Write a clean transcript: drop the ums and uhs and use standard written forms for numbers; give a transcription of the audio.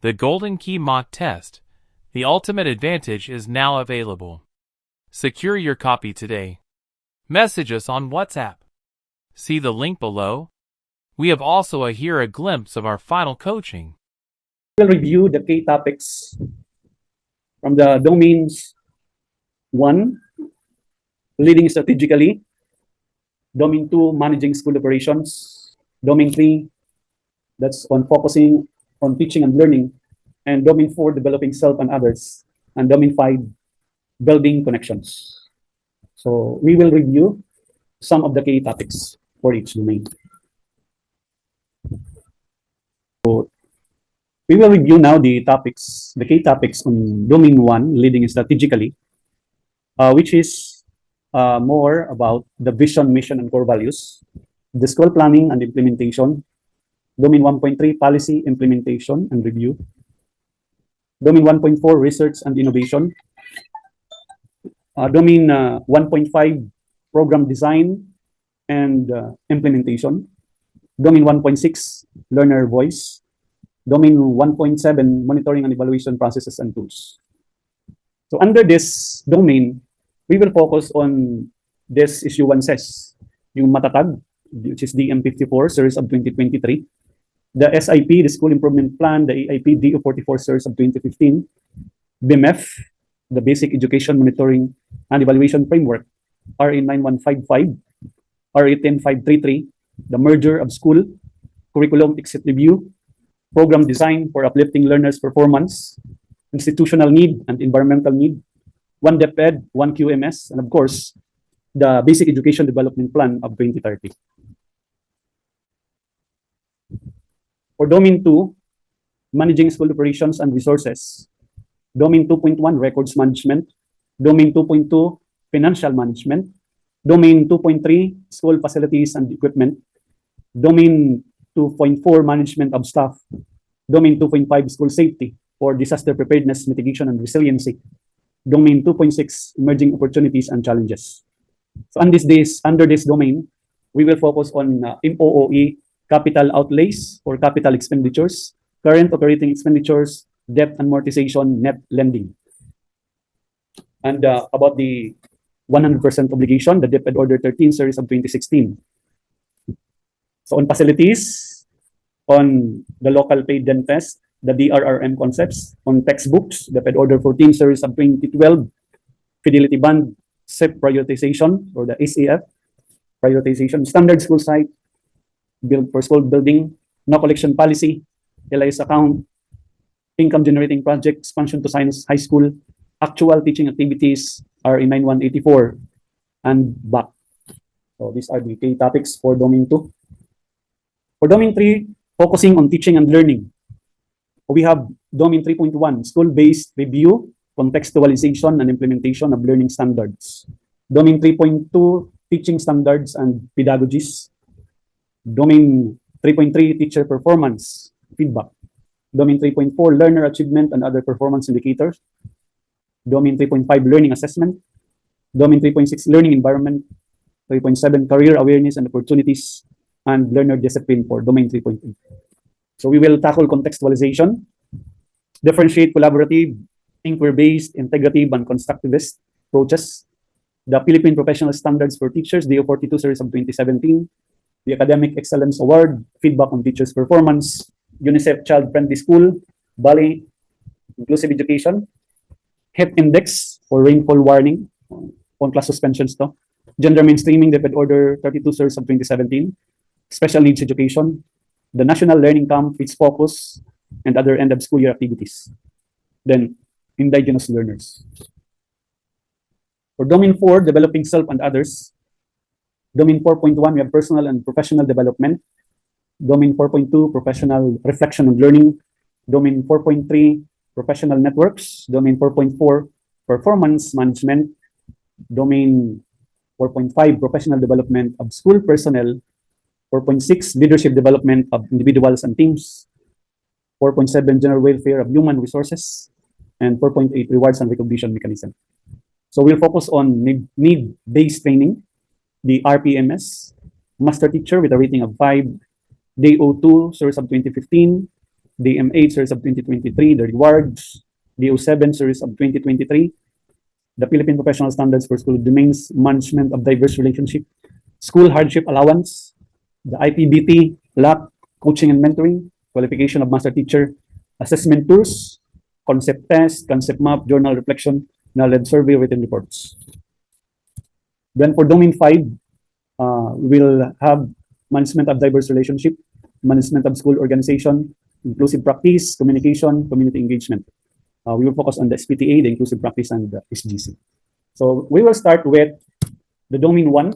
The Golden Key Mock Test, the ultimate advantage, is now available. Secure your copy today. Message us on WhatsApp. See the link below. We have also here a glimpse of our final coaching. We'll review the key topics from the domains 1, leading strategically, domain 2, managing school operations, domain 3, that's on focusing on teaching and learning, and domain 4, developing self and others, and domain 5, building connections. So we will review some of the key topics for each domain. So we will review now the key topics on domain 1, leading strategically, which is more about the vision, mission, and core values, the school planning and implementation, domain 1.3, policy, implementation, and review, domain 1.4, research and innovation, domain 1.5, program design and implementation, domain 1.6, learner voice, domain 1.7, monitoring and evaluation processes and tools. So under this domain, we will focus on this issue 1 says, yung matatag, which is DM54, series of 2023, the SIP, the School Improvement Plan, the AIP, DO44, series of 2015, BMF, the Basic Education Monitoring and Evaluation Framework, RA 9155, RA 10533, the merger of school, curriculum exit review, program design for uplifting learners' performance, institutional need and environmental need, 1 DepEd, 1 QMS, and of course, the Basic Education Development Plan of 2030. For domain 2, managing school operations and resources, domain 2.1, records management, domain 2.2, financial management, domain 2.3, school facilities and equipment, domain 2.4, management of staff, domain 2.5, school safety for disaster preparedness, mitigation, and resiliency, domain 2.6, emerging opportunities and challenges. So under this domain, we will focus on MOOE, capital outlays or capital expenditures, current operating expenditures, debt amortization, net lending. And about the 100% obligation, the DepEd Order 13, series of 2016. So on facilities, on the local paid den test, the DRRM concepts, on textbooks, DepEd Order 14, series of 2012, fidelity band, SIP prioritization, or the SAF prioritization, standard school site, build for school building, no collection policy, LIS account, income generating project, expansion to science high school, actual teaching activities, RE 9184, and back. So these are the key topics for domain 2. For domain 3, focusing on teaching and learning, we have domain 3.1, school-based review, contextualization, and implementation of learning standards. Domain 3.2, teaching standards and pedagogies. Domain 3.3, teacher performance, feedback. Domain 3.4, learner achievement and other performance indicators. Domain 3.5, learning assessment. Domain 3.6, learning environment. 3.7, career awareness and opportunities, and learner discipline for domain 3.8. So we will tackle contextualization, differentiate collaborative, inquiry-based, integrative, and constructivist approaches, the Philippine Professional Standards for Teachers, DO42, series of 2017, the Academic Excellence Award, feedback on teachers' performance, UNICEF Child-Friendly School, Bali, inclusive education, HEP Index for rainfall warning, on class suspensions to, gender mainstreaming, DepEd Order 32, series of 2017, special needs education, the National Learning Camp, its focus, and other end of school year activities. Then, indigenous learners. For domain 4, developing self and others. Domain 4.1, we have personal and professional development. Domain 4.2, professional reflection and learning. Domain 4.3, professional networks. Domain 4.4, performance management. Domain 4.5, professional development of school personnel. 4.6, leadership development of individuals and teams. 4.7, general welfare of human resources. And 4.8, rewards and recognition mechanism. So we'll focus on need-based training, the RPMS, master teacher with a rating of 5, DO2, series of 2015, the M8 series of 2023, the rewards, the O7 series of 2023, the Philippine Professional Standards for School Domains, Management of Diverse Relationship, School Hardship Allowance, the IPBT, LAC, Coaching and Mentoring, Qualification of Master Teacher, Assessment Tools, Concept Test, Concept Map, Journal Reflection, Knowledge Survey, Written Reports. Then for Domain 5, we'll have Management of Diverse Relationship, Management of School Organization, Inclusive Practice, Communication, Community Engagement. We will focus on the SPTA, the Inclusive Practice, and the SGC. So we will start with the Domain 1,